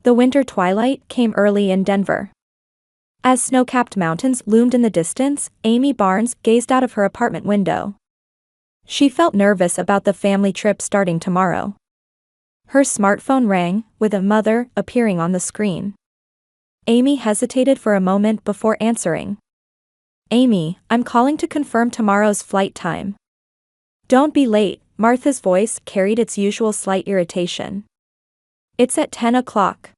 The winter twilight came early in Denver. As snow-capped mountains loomed in the distance, Amy Barnes gazed out of her apartment window. She felt nervous about the family trip starting tomorrow. Her smartphone rang, with a mother appearing on the screen. Amy hesitated for a moment before answering. "Amy, I'm calling to confirm tomorrow's flight time." "Don't be late," Martha's voice carried its usual slight irritation. "It's at 10 o'clock.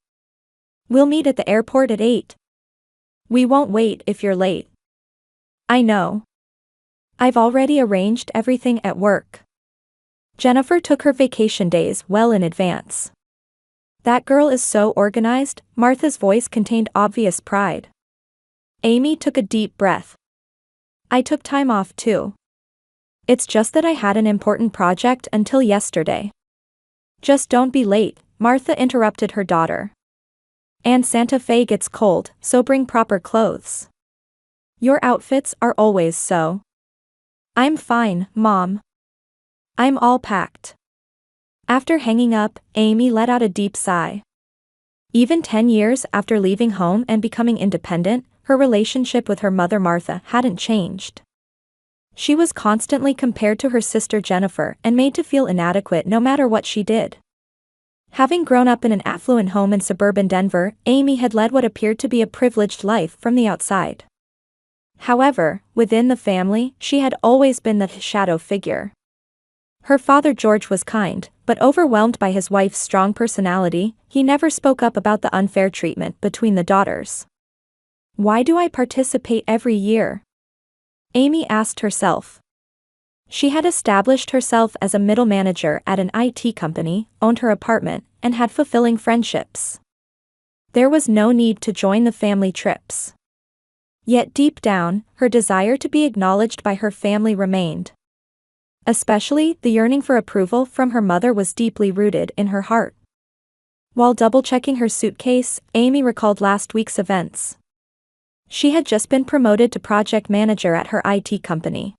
We'll meet at the airport at 8. We won't wait if you're late." "I know. I've already arranged everything at work." Jennifer took her vacation days well in advance. "That girl is so organized," Martha's voice contained obvious pride. Amy took a deep breath. "I took time off too. It's just that I had an important project until yesterday." "Just don't be late," Martha interrupted her daughter. "And Santa Fe gets cold, so bring proper clothes. Your outfits are always so." "I'm fine, Mom. I'm all packed." After hanging up, Amy let out a deep sigh. Even 10 years after leaving home and becoming independent, her relationship with her mother Martha hadn't changed. She was constantly compared to her sister Jennifer and made to feel inadequate no matter what she did. Having grown up in an affluent home in suburban Denver, Amy had led what appeared to be a privileged life from the outside. However, within the family, she had always been the shadow figure. Her father George was kind, but overwhelmed by his wife's strong personality, he never spoke up about the unfair treatment between the daughters. "Why do I participate every year?" Amy asked herself. She had established herself as a middle manager at an IT company, owned her apartment, and had fulfilling friendships. There was no need to join the family trips. Yet deep down, her desire to be acknowledged by her family remained. Especially, the yearning for approval from her mother was deeply rooted in her heart. While double-checking her suitcase, Amy recalled last week's events. She had just been promoted to project manager at her IT company.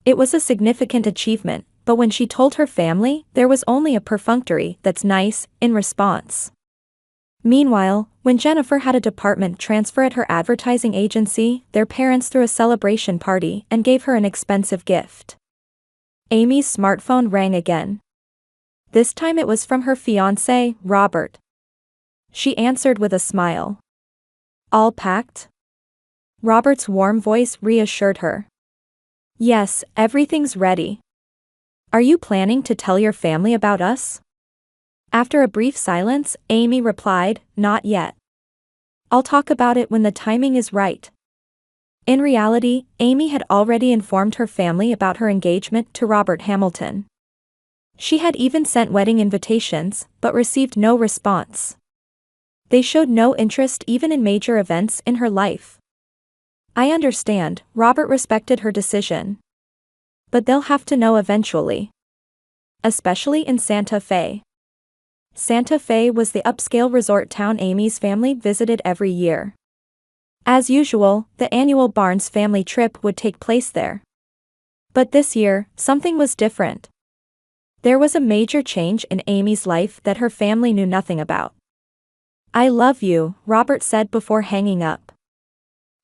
It was a significant achievement, but when she told her family, there was only a perfunctory "that's nice" in response. Meanwhile, when Jennifer had a department transfer at her advertising agency, their parents threw a celebration party and gave her an expensive gift. Amy's smartphone rang again. This time it was from her fiancé, Robert. She answered with a smile. "All packed?" Robert's warm voice reassured her. "Yes, everything's ready. Are you planning to tell your family about us?" After a brief silence, Amy replied, "Not yet. I'll talk about it when the timing is right." In reality, Amy had already informed her family about her engagement to Robert Hamilton. She had even sent wedding invitations, but received no response. They showed no interest even in major events in her life. "I understand," Robert respected her decision. "But they'll have to know eventually. Especially in Santa Fe." Santa Fe was the upscale resort town Amy's family visited every year. As usual, the annual Barnes family trip would take place there. But this year, something was different. There was a major change in Amy's life that her family knew nothing about. "I love you," Robert said before hanging up.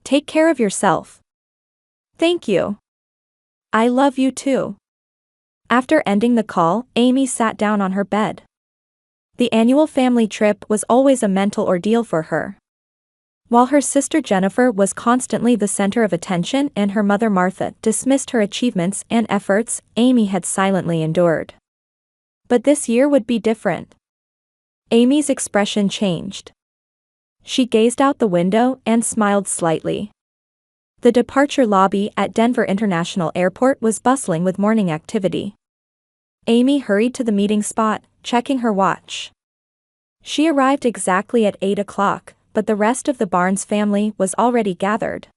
"Take care of yourself." "Thank you. I love you too." After ending the call, Amy sat down on her bed. The annual family trip was always a mental ordeal for her. While her sister Jennifer was constantly the center of attention and her mother Martha dismissed her achievements and efforts, Amy had silently endured. But this year would be different. Amy's expression changed. She gazed out the window and smiled slightly. The departure lobby at Denver International Airport was bustling with morning activity. Amy hurried to the meeting spot, checking her watch. She arrived exactly at 8 o'clock, but the rest of the Barnes family was already gathered.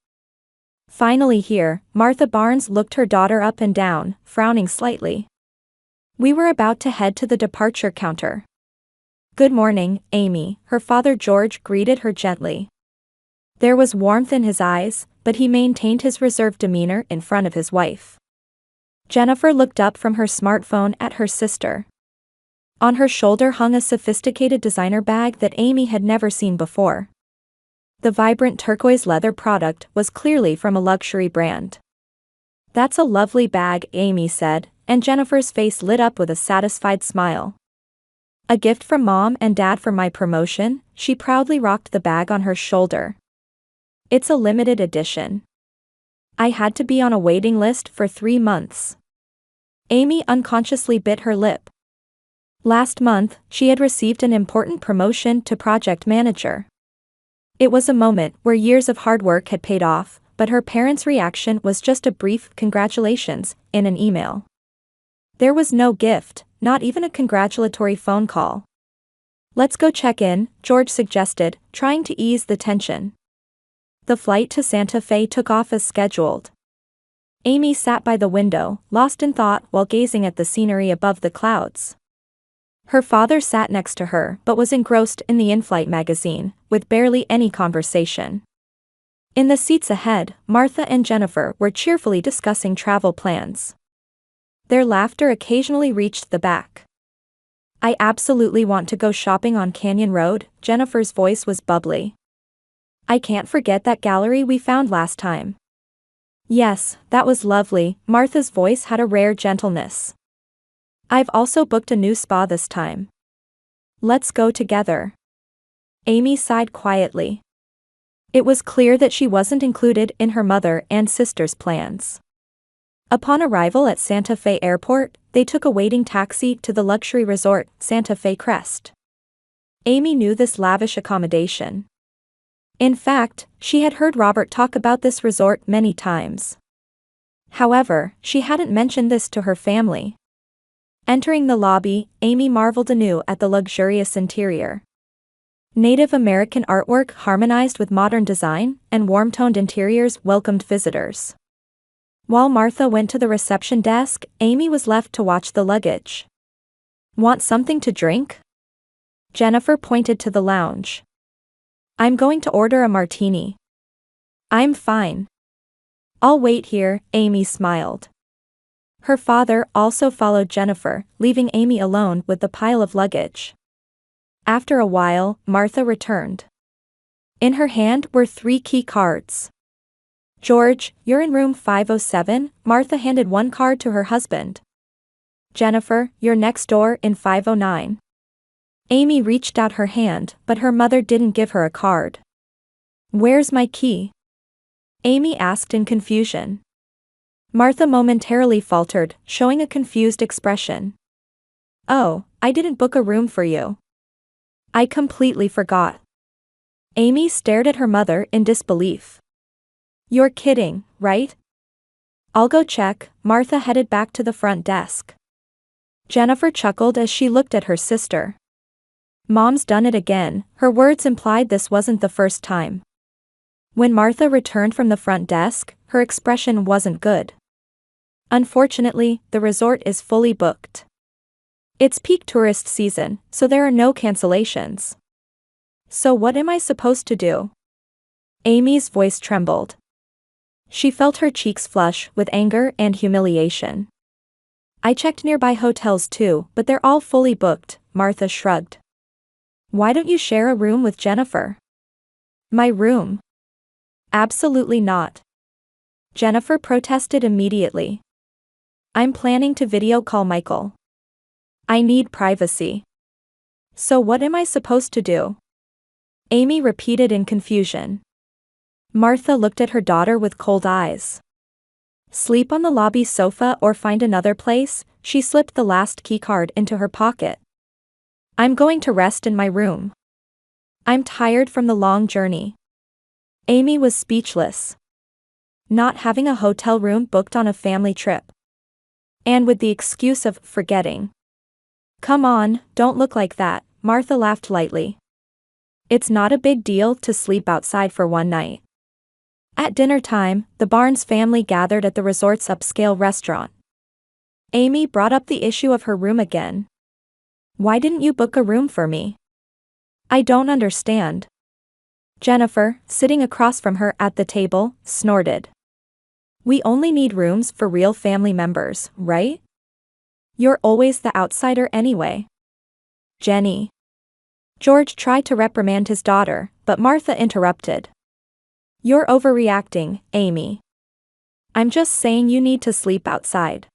Finally here, Martha Barnes looked her daughter up and down, frowning slightly. "We were about to head to the departure counter." "Good morning, Amy," her father George greeted her gently. There was warmth in his eyes, but he maintained his reserved demeanor in front of his wife. Jennifer looked up from her smartphone at her sister. On her shoulder hung a sophisticated designer bag that Amy had never seen before. The vibrant turquoise leather product was clearly from a luxury brand. "That's a lovely bag," Amy said, and Jennifer's face lit up with a satisfied smile. "A gift from Mom and Dad for my promotion," she proudly rocked the bag on her shoulder. "It's a limited edition. I had to be on a waiting list for 3 months." Amy unconsciously bit her lip. Last month, she had received an important promotion to project manager. It was a moment where years of hard work had paid off, but her parents' reaction was just a brief "congratulations" in an email. There was no gift, not even a congratulatory phone call. "Let's go check in," George suggested, trying to ease the tension. The flight to Santa Fe took off as scheduled. Amy sat by the window, lost in thought while gazing at the scenery above the clouds. Her father sat next to her but was engrossed in the in-flight magazine, with barely any conversation. In the seats ahead, Martha and Jennifer were cheerfully discussing travel plans. Their laughter occasionally reached the back. "I absolutely want to go shopping on Canyon Road," Jennifer's voice was bubbly. "I can't forget that gallery we found last time." "Yes, that was lovely," Martha's voice had a rare gentleness. "I've also booked a new spa this time. Let's go together." Amy sighed quietly. It was clear that she wasn't included in her mother and sister's plans. Upon arrival at Santa Fe Airport, they took a waiting taxi to the luxury resort, Santa Fe Crest. Amy knew this lavish accommodation. In fact, she had heard Robert talk about this resort many times. However, she hadn't mentioned this to her family. Entering the lobby, Amy marveled anew at the luxurious interior. Native American artwork harmonized with modern design, and warm-toned interiors welcomed visitors. While Martha went to the reception desk, Amy was left to watch the luggage. "Want something to drink?" Jennifer pointed to the lounge. "I'm going to order a martini." "I'm fine. I'll wait here," Amy smiled. Her father also followed Jennifer, leaving Amy alone with the pile of luggage. After a while, Martha returned. In her hand were 3 key cards. "George, you're in room 507, Martha handed one card to her husband. "Jennifer, you're next door in 509. Amy reached out her hand, but her mother didn't give her a card. "Where's my key?" Amy asked in confusion. Martha momentarily faltered, showing a confused expression. "Oh, I didn't book a room for you. I completely forgot." Amy stared at her mother in disbelief. "You're kidding, right?" "I'll go check." Martha headed back to the front desk. Jennifer chuckled as she looked at her sister. "Mom's done it again," her words implied this wasn't the first time. When Martha returned from the front desk, her expression wasn't good. "Unfortunately, the resort is fully booked. It's peak tourist season, so there are no cancellations." "So what am I supposed to do?" Amy's voice trembled. She felt her cheeks flush with anger and humiliation. "I checked nearby hotels too, but they're all fully booked," Martha shrugged. "Why don't you share a room with Jennifer?" "My room? Absolutely not." Jennifer protested immediately. "I'm planning to video call Michael. I need privacy." "So what am I supposed to do?" Amy repeated in confusion. Martha looked at her daughter with cold eyes. "Sleep on the lobby sofa or find another place." She slipped the last keycard into her pocket. "I'm going to rest in my room. I'm tired from the long journey." Amy was speechless. Not having a hotel room booked on a family trip. And with the excuse of forgetting. "Come on, don't look like that," Martha laughed lightly. "It's not a big deal to sleep outside for one night." At dinner time, the Barnes family gathered at the resort's upscale restaurant. Amy brought up the issue of her room again. "Why didn't you book a room for me?" "I don't understand." Jennifer, sitting across from her at the table, snorted. "We only need rooms for real family members, right? You're always the outsider anyway." Jenny. George tried to reprimand his daughter, but Martha interrupted. You're overreacting, Amy. I'm just saying you need to sleep outside.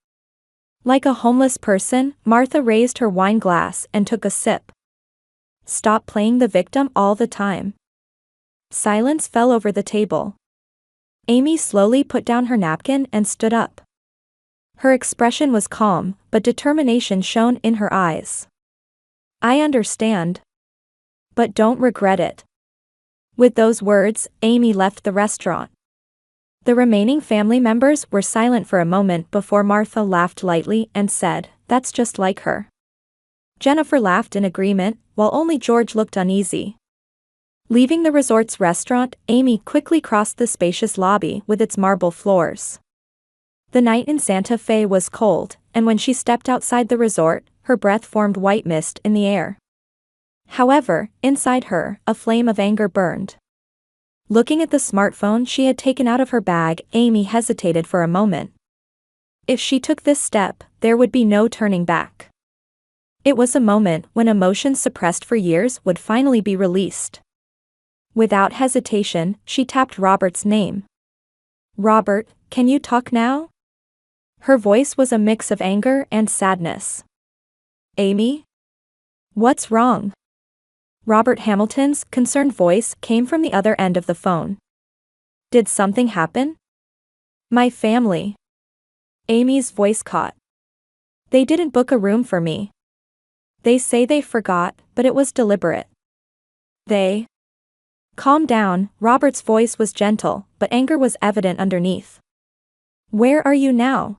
Like a homeless person, Martha raised her wine glass and took a sip. Stop playing the victim all the time. Silence fell over the table. Amy slowly put down her napkin and stood up. Her expression was calm, but determination shone in her eyes. I understand. But don't regret it. With those words, Amy left the restaurant. The remaining family members were silent for a moment before Martha laughed lightly and said, "That's just like her." Jennifer laughed in agreement, while only George looked uneasy. Leaving the resort's restaurant, Amy quickly crossed the spacious lobby with its marble floors. The night in Santa Fe was cold, and when she stepped outside the resort, her breath formed white mist in the air. However, inside her, a flame of anger burned. Looking at the smartphone she had taken out of her bag, Amy hesitated for a moment. If she took this step, there would be no turning back. It was a moment when emotions suppressed for years would finally be released. Without hesitation, she tapped Robert's name. "Robert, can you talk now?" Her voice was a mix of anger and sadness. "Amy? What's wrong?" Robert Hamilton's concerned voice came from the other end of the phone. "Did something happen?" "My family." Amy's voice caught. "They didn't book a room for me. They say they forgot, but it was deliberate." "They?" "Calm down," Robert's voice was gentle, but anger was evident underneath. "Where are you now?"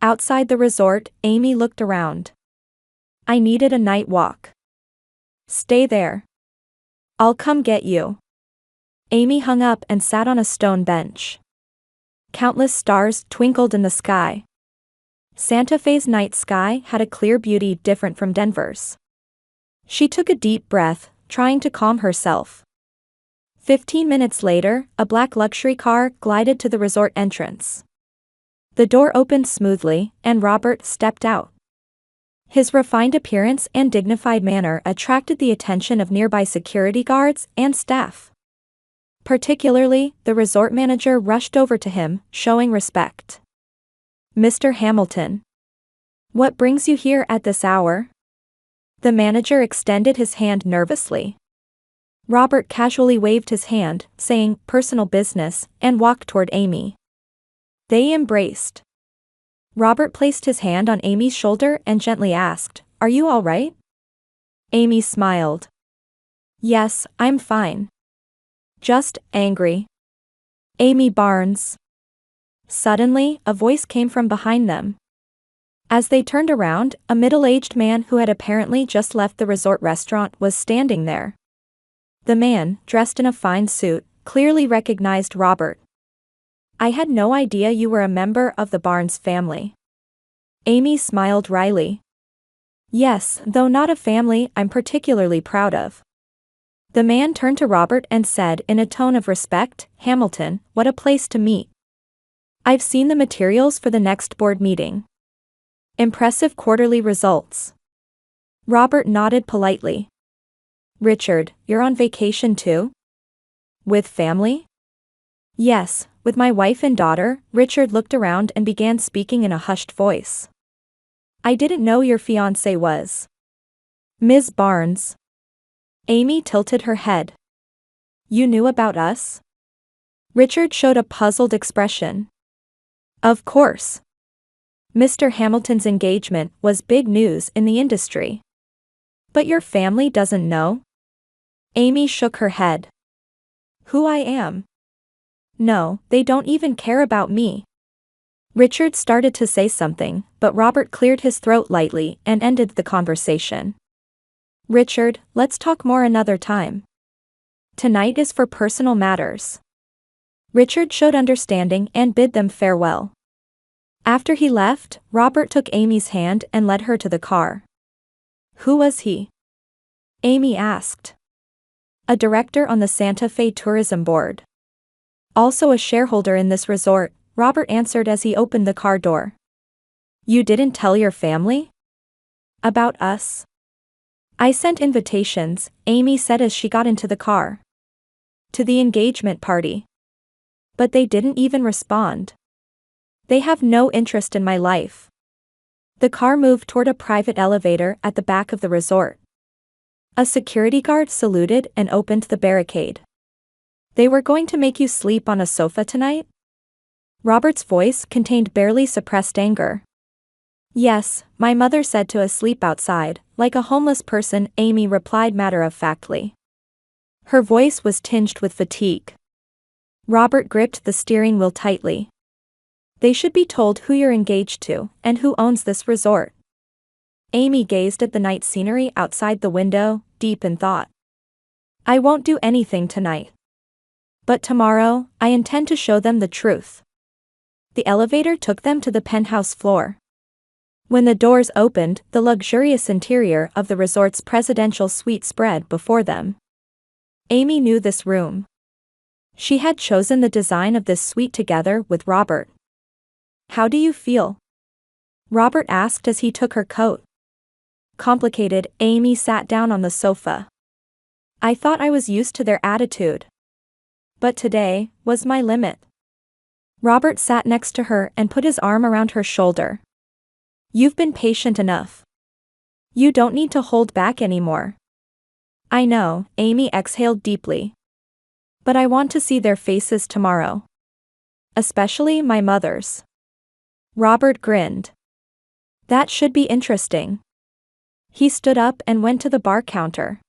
Outside the resort, Amy looked around. "I needed a night walk." "Stay there. I'll come get you." Amy hung up and sat on a stone bench. Countless stars twinkled in the sky. Santa Fe's night sky had a clear beauty different from Denver's. She took a deep breath, trying to calm herself. 15 minutes later, a black luxury car glided to the resort entrance. The door opened smoothly, and Robert stepped out. His refined appearance and dignified manner attracted the attention of nearby security guards and staff. Particularly, the resort manager rushed over to him, showing respect. "Mr. Hamilton. What brings you here at this hour?" The manager extended his hand nervously. Robert casually waved his hand, saying, "Personal business," and walked toward Amy. They embraced. Robert placed his hand on Amy's shoulder and gently asked, "Are you all right?" Amy smiled. "Yes, I'm fine. Just angry." "Amy Barnes." Suddenly, a voice came from behind them. As they turned around, a middle-aged man who had apparently just left the resort restaurant was standing there. The man, dressed in a fine suit, clearly recognized Robert. "I had no idea you were a member of the Barnes family." Amy smiled wryly. "Yes, though not a family I'm particularly proud of." The man turned to Robert and said in a tone of respect, "Hamilton, what a place to meet. I've seen the materials for the next board meeting. Impressive quarterly results." Robert nodded politely. "Richard, you're on vacation too? With family?" "Yes, with my wife and daughter." Richard looked around and began speaking in a hushed voice. "I didn't know your fiancé was Ms. Barnes." Amy tilted her head. "You knew about us?" Richard showed a puzzled expression. "Of course. Mr. Hamilton's engagement was big news in the industry." "But your family doesn't know?" Amy shook her head. "Who I am? No, they don't even care about me." Richard started to say something, but Robert cleared his throat lightly and ended the conversation. "Richard, let's talk more another time. Tonight is for personal matters." Richard showed understanding and bid them farewell. After he left, Robert took Amy's hand and led her to the car. "Who was he?" Amy asked. "A director on the Santa Fe Tourism Board. Also a shareholder in this resort," Robert answered as he opened the car door. "You didn't tell your family?" "About us?" I sent invitations, Amy said as she got into the car. To the engagement party. But they didn't even respond. They have no interest in my life. The car moved toward a private elevator at the back of the resort. A security guard saluted and opened the barricade. They were going to make you sleep on a sofa tonight? Robert's voice contained barely suppressed anger. Yes, my mother said to us sleep outside, like a homeless person, Amy replied matter-of-factly. Her voice was tinged with fatigue. Robert gripped the steering wheel tightly. They should be told who you're engaged to, and who owns this resort. Amy gazed at the night scenery outside the window, deep in thought. I won't do anything tonight. But tomorrow, I intend to show them the truth. The elevator took them to the penthouse floor. When the doors opened, the luxurious interior of the resort's presidential suite spread before them. Amy knew this room. She had chosen the design of this suite together with Robert. How do you feel? Robert asked as he took her coat. Complicated, Amy sat down on the sofa. I thought I was used to their attitude. But today was my limit. Robert sat next to her and put his arm around her shoulder. You've been patient enough. You don't need to hold back anymore. I know, Amy exhaled deeply. But I want to see their faces tomorrow. Especially my mother's. Robert grinned. That should be interesting. He stood up and went to the bar counter.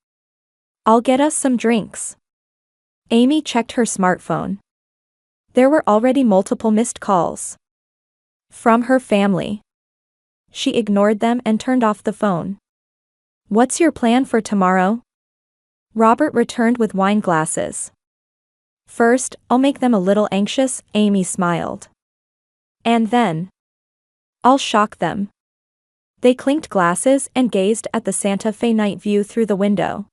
I'll get us some drinks. Amy checked her smartphone. There were already multiple missed calls. From her family. She ignored them and turned off the phone. What's your plan for tomorrow? Robert returned with wine glasses. First, I'll make them a little anxious, Amy smiled. And then, I'll shock them. They clinked glasses and gazed at the Santa Fe night view through the window.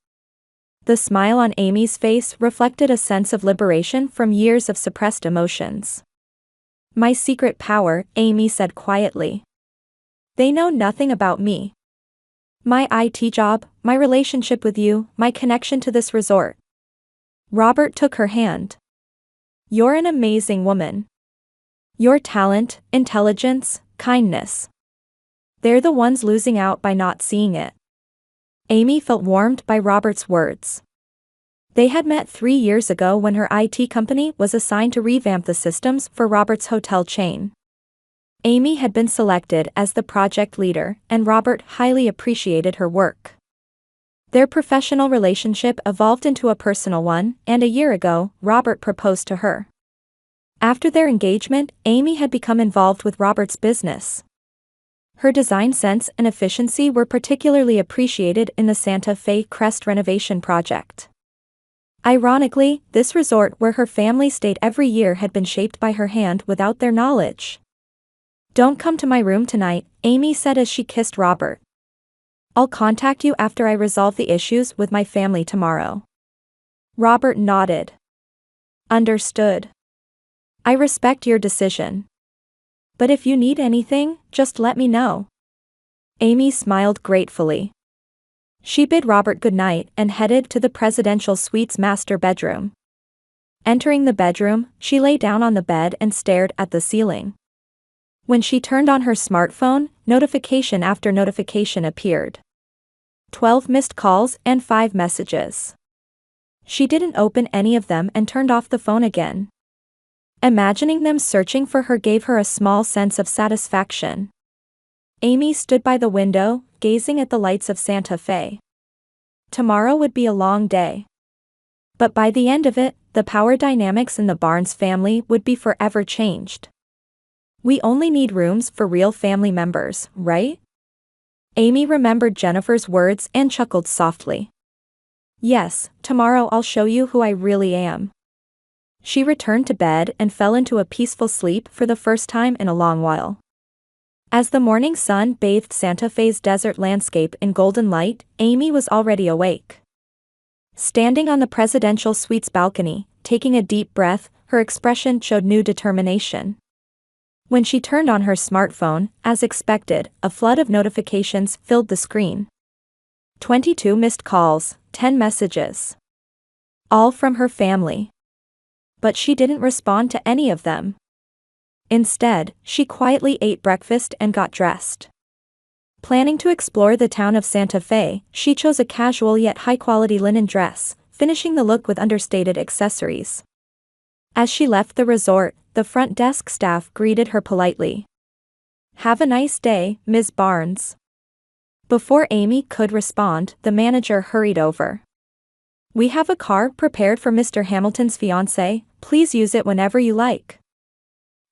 The smile on Amy's face reflected a sense of liberation from years of suppressed emotions. My secret power, Amy said quietly. They know nothing about me. My IT job, my relationship with you, my connection to this resort. Robert took her hand. You're an amazing woman. Your talent, intelligence, kindness. They're the ones losing out by not seeing it. Amy felt warmed by Robert's words. They had met 3 years ago when her IT company was assigned to revamp the systems for Robert's hotel chain. Amy had been selected as the project leader, and Robert highly appreciated her work. Their professional relationship evolved into a personal one, and a year ago, Robert proposed to her. After their engagement, Amy had become involved with Robert's business. Her design sense and efficiency were particularly appreciated in the Santa Fe Crest renovation project. Ironically, this resort where her family stayed every year had been shaped by her hand without their knowledge. Don't come to my room tonight, Amy said as she kissed Robert. I'll contact you after I resolve the issues with my family tomorrow. Robert nodded. Understood. I respect your decision. But if you need anything, just let me know. Amy smiled gratefully. She bid Robert goodnight and headed to the presidential suite's master bedroom. Entering the bedroom, she lay down on the bed and stared at the ceiling. When she turned on her smartphone, notification after notification appeared. 12 missed calls and 5 messages. She didn't open any of them and turned off the phone again. Imagining them searching for her gave her a small sense of satisfaction. Amy stood by the window, gazing at the lights of Santa Fe. Tomorrow would be a long day. But by the end of it, the power dynamics in the Barnes family would be forever changed. We only need rooms for real family members, right? Amy remembered Jennifer's words and chuckled softly. Yes, tomorrow I'll show you who I really am. She returned to bed and fell into a peaceful sleep for the first time in a long while. As the morning sun bathed Santa Fe's desert landscape in golden light, Amy was already awake. Standing on the presidential suite's balcony, taking a deep breath, her expression showed new determination. When she turned on her smartphone, as expected, a flood of notifications filled the screen. 22 missed calls, 10 messages. All from her family. But she didn't respond to any of them. Instead, she quietly ate breakfast and got dressed. Planning to explore the town of Santa Fe, she chose a casual yet high-quality linen dress, finishing the look with understated accessories. As she left the resort, the front desk staff greeted her politely. "Have a nice day, Ms. Barnes." Before Amy could respond, the manager hurried over. "We have a car prepared for Mr. Hamilton's fiancé, please use it whenever you like."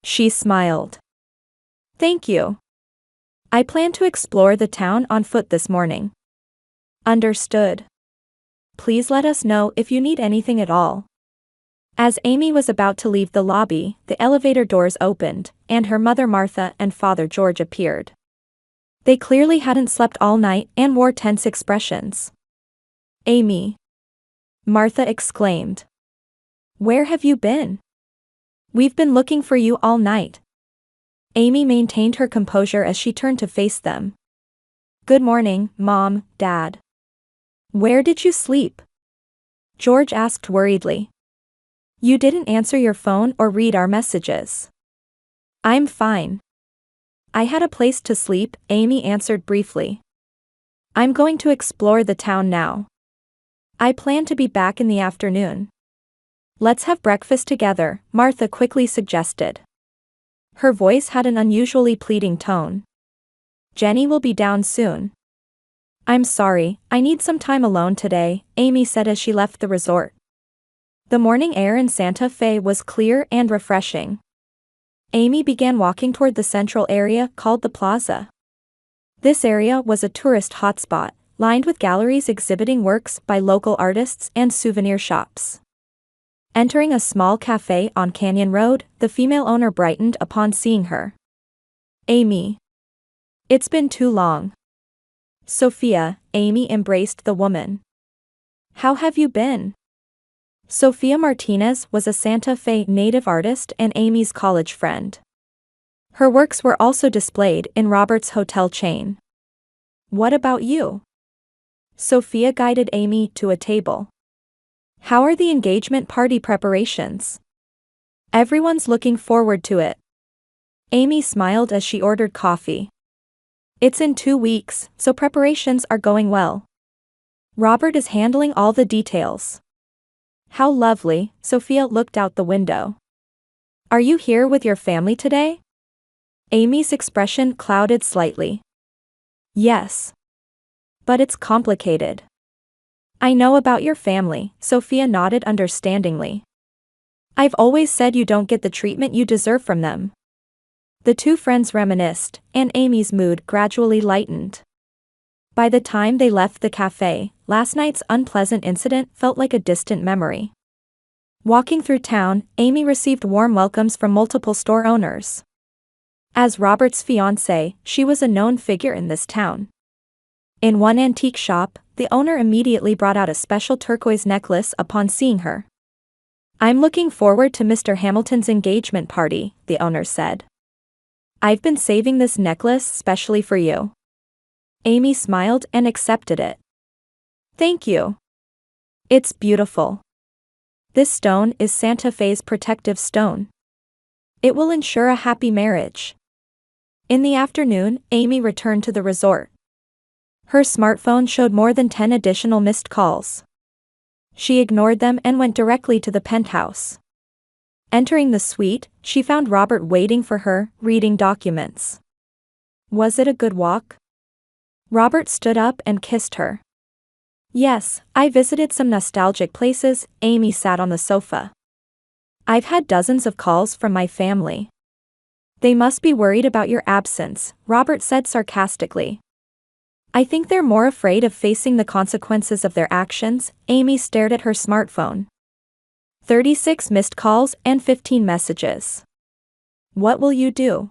She smiled. "Thank you. I plan to explore the town on foot this morning." "Understood. Please let us know if you need anything at all." As Amy was about to leave the lobby, the elevator doors opened, and her mother Martha and father George appeared. They clearly hadn't slept all night and wore tense expressions. "Amy," Martha exclaimed. "Where have you been? We've been looking for you all night." Amy maintained her composure as she turned to face them. "Good morning, Mom, Dad. Where did you sleep?" George asked worriedly. "You didn't answer your phone or read our messages." "I'm fine. I had a place to sleep," Amy answered briefly. "I'm going to explore the town now. I plan to be back in the afternoon." "Let's have breakfast together," Martha quickly suggested. Her voice had an unusually pleading tone. "Jenny will be down soon." "I'm sorry, I need some time alone today," Amy said as she left the resort. The morning air in Santa Fe was clear and refreshing. Amy began walking toward the central area called the Plaza. This area was a tourist hotspot, lined with galleries exhibiting works by local artists and souvenir shops. Entering a small cafe on Canyon Road, the female owner brightened upon seeing her. "Amy. It's been too long." "Sophia," Amy embraced the woman. "How have you been?" Sophia Martinez was a Santa Fe native artist and Amy's college friend. Her works were also displayed in Robert's hotel chain. "What about you?" Sophia guided Amy to a table. "How are the engagement party preparations?" "Everyone's looking forward to it." Amy smiled as she ordered coffee. "It's in 2 weeks, so preparations are going well. Robert is handling all the details." "How lovely," Sophia looked out the window. "Are you here with your family today?" Amy's expression clouded slightly. "Yes. But it's complicated." "I know about your family," Sophia nodded understandingly. "I've always said you don't get the treatment you deserve from them." The two friends reminisced, and Amy's mood gradually lightened. By the time they left the cafe, last night's unpleasant incident felt like a distant memory. Walking through town, Amy received warm welcomes from multiple store owners. As Robert's fiancée, she was a known figure in this town. In one antique shop, the owner immediately brought out a special turquoise necklace upon seeing her. "I'm looking forward to Mr. Hamilton's engagement party," the owner said. "I've been saving this necklace specially for you." Amy smiled and accepted it. "Thank you. It's beautiful. This stone is Santa Fe's protective stone. It will ensure a happy marriage." In the afternoon, Amy returned to the resort. Her smartphone showed more than 10 additional missed calls. She ignored them and went directly to the penthouse. Entering the suite, she found Robert waiting for her, reading documents. "Was it a good walk?" Robert stood up and kissed her. "Yes, I visited some nostalgic places." Amy sat on the sofa. "I've had dozens of calls from my family." "They must be worried about your absence," Robert said sarcastically. "I think they're more afraid of facing the consequences of their actions." Amy stared at her smartphone. 36 missed calls and 15 messages. "What will you do?"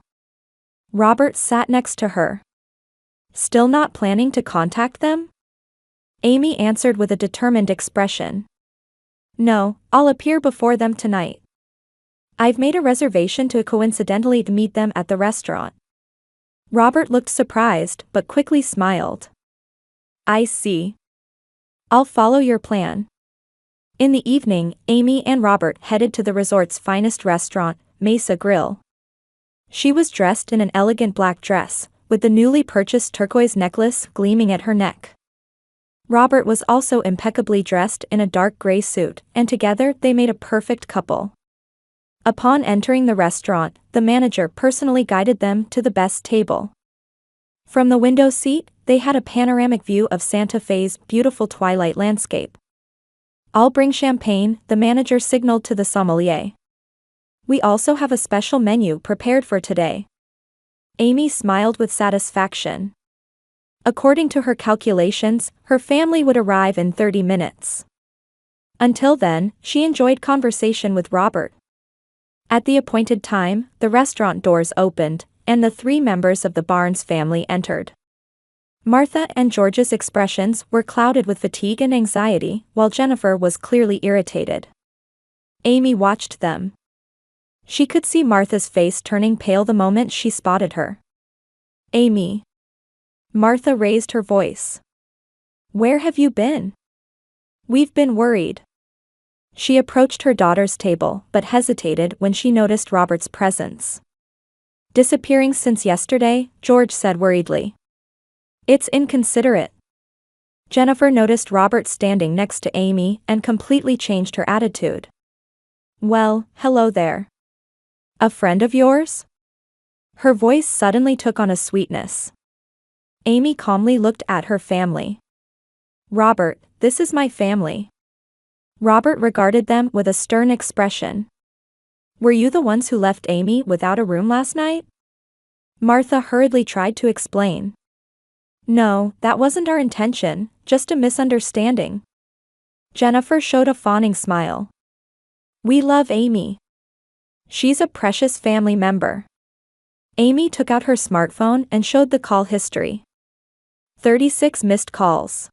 Robert sat next to her. "Still not planning to contact them?" Amy answered with a determined expression. "No, I'll appear before them tonight. I've made a reservation to coincidentally meet them at the restaurant." Robert looked surprised but quickly smiled. I see. I'll follow your plan. In the evening, Amy and Robert headed to the resort's finest restaurant, Mesa Grill. She was dressed in an elegant black dress, with the newly purchased turquoise necklace gleaming at her neck. Robert was also impeccably dressed in a dark gray suit, and together they made a perfect couple. Upon entering the restaurant, the manager personally guided them to the best table. From the window seat, they had a panoramic view of Santa Fe's beautiful twilight landscape. "I'll bring champagne," the manager signaled to the sommelier. "We also have a special menu prepared for today." Amy smiled with satisfaction. According to her calculations, her family would arrive in 30 minutes. Until then, she enjoyed conversation with Robert. At the appointed time, the restaurant doors opened, and the 3 members of the Barnes family entered. Martha and George's expressions were clouded with fatigue and anxiety, while Jennifer was clearly irritated. Amy watched them. She could see Martha's face turning pale the moment she spotted her. "Amy." Martha raised her voice. "Where have you been? We've been worried." She approached her daughter's table but hesitated when she noticed Robert's presence. "Disappearing since yesterday," George said worriedly. "It's inconsiderate." Jennifer noticed Robert standing next to Amy and completely changed her attitude. "Well, hello there. A friend of yours?" Her voice suddenly took on a sweetness. Amy calmly looked at her family. "Robert, this is my family." Robert regarded them with a stern expression. "Were you the ones who left Amy without a room last night?" Martha hurriedly tried to explain. "No, that wasn't our intention, just a misunderstanding." Jennifer showed a fawning smile. "We love Amy. She's a precious family member." Amy took out her smartphone and showed the call history. 36 missed calls.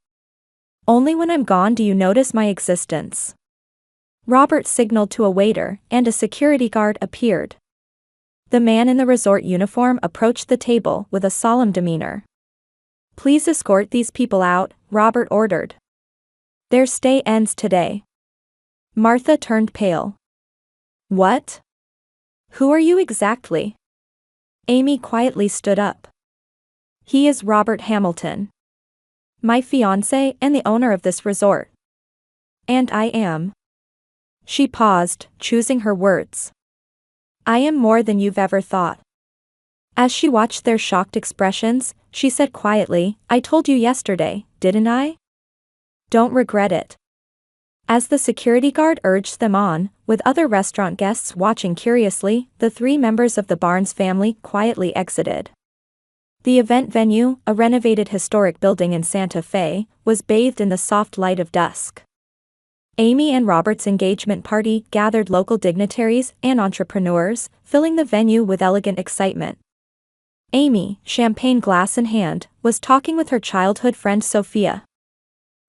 "Only when I'm gone do you notice my existence." Robert signaled to a waiter, and a security guard appeared. The man in the resort uniform approached the table with a solemn demeanor. "Please escort these people out," Robert ordered. "Their stay ends today." Martha turned pale. "What? Who are you exactly?" Amy quietly stood up. "He is Robert Hamilton. My fiancé and the owner of this resort. And I am." She paused, choosing her words. "I am more than you've ever thought." As she watched their shocked expressions, she said quietly, "I told you yesterday, didn't I? Don't regret it." As the security guard urged them on, with other restaurant guests watching curiously, the 3 members of the Barnes family quietly exited. The event venue, a renovated historic building in Santa Fe, was bathed in the soft light of dusk. Amy and Robert's engagement party gathered local dignitaries and entrepreneurs, filling the venue with elegant excitement. Amy, champagne glass in hand, was talking with her childhood friend Sophia.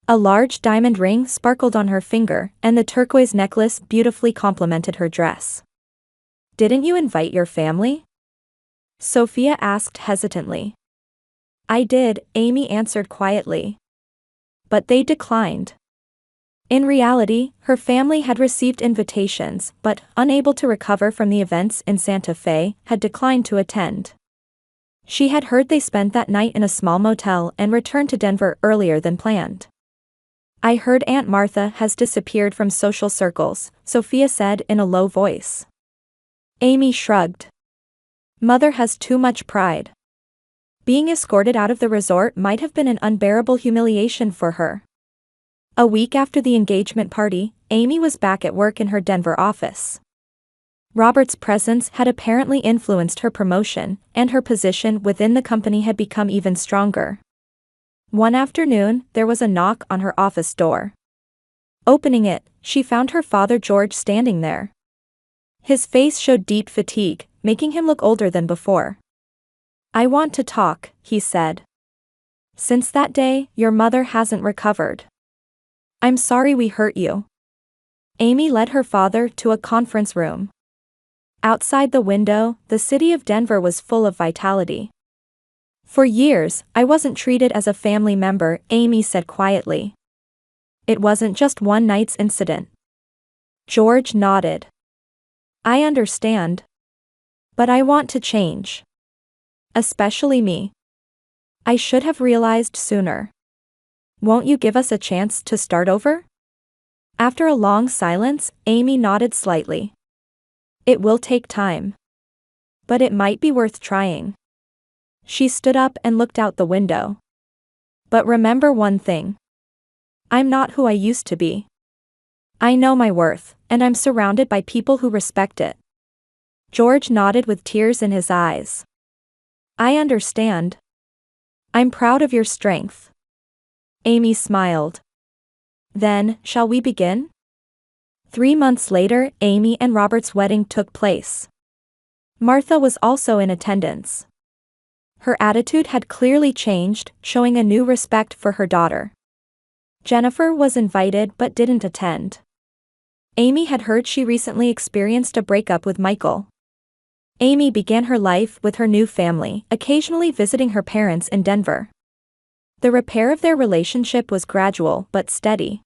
A large diamond ring sparkled on her finger, and the turquoise necklace beautifully complemented her dress. "Didn't you invite your family?" Sophia asked hesitantly. "I did," Amy answered quietly. "But they declined." In reality, her family had received invitations but, unable to recover from the events in Santa Fe, had declined to attend. She had heard they spent that night in a small motel and returned to Denver earlier than planned. "I heard Aunt Martha has disappeared from social circles," Sophia said in a low voice. Amy shrugged. "Mother has too much pride. Being escorted out of the resort might have been an unbearable humiliation for her." A week after the engagement party, Amy was back at work in her Denver office. Robert's presence had apparently influenced her promotion, and her position within the company had become even stronger. One afternoon, there was a knock on her office door. Opening it, she found her father George standing there. His face showed deep fatigue, making him look older than before. "I want to talk," he said. "Since that day, your mother hasn't recovered. I'm sorry we hurt you." Amy led her father to a conference room. Outside the window, the city of Denver was full of vitality. For years, I wasn't treated as a family member, Amy said quietly. It wasn't just one night's incident. George nodded. I understand. But I want to change. Especially me. I should have realized sooner. Won't you give us a chance to start over? After a long silence, Amy nodded slightly. It will take time. But it might be worth trying. She stood up and looked out the window. But remember one thing. I'm not who I used to be. I know my worth, and I'm surrounded by people who respect it. George nodded with tears in his eyes. I understand. I'm proud of your strength. Amy smiled. Then, shall we begin? 3 months later, Amy and Robert's wedding took place. Martha was also in attendance. Her attitude had clearly changed, showing a new respect for her daughter. Jennifer was invited but didn't attend. Amy had heard she recently experienced a breakup with Michael. Amy began her life with her new family, occasionally visiting her parents in Denver. The repair of their relationship was gradual but steady.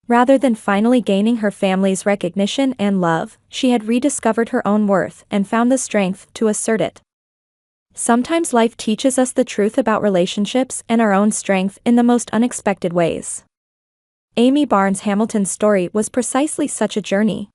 Rather than finally gaining her family's recognition and love, she had rediscovered her own worth and found the strength to assert it. Sometimes life teaches us the truth about relationships and our own strength in the most unexpected ways. Amy Barnes Hamilton's story was precisely such a journey.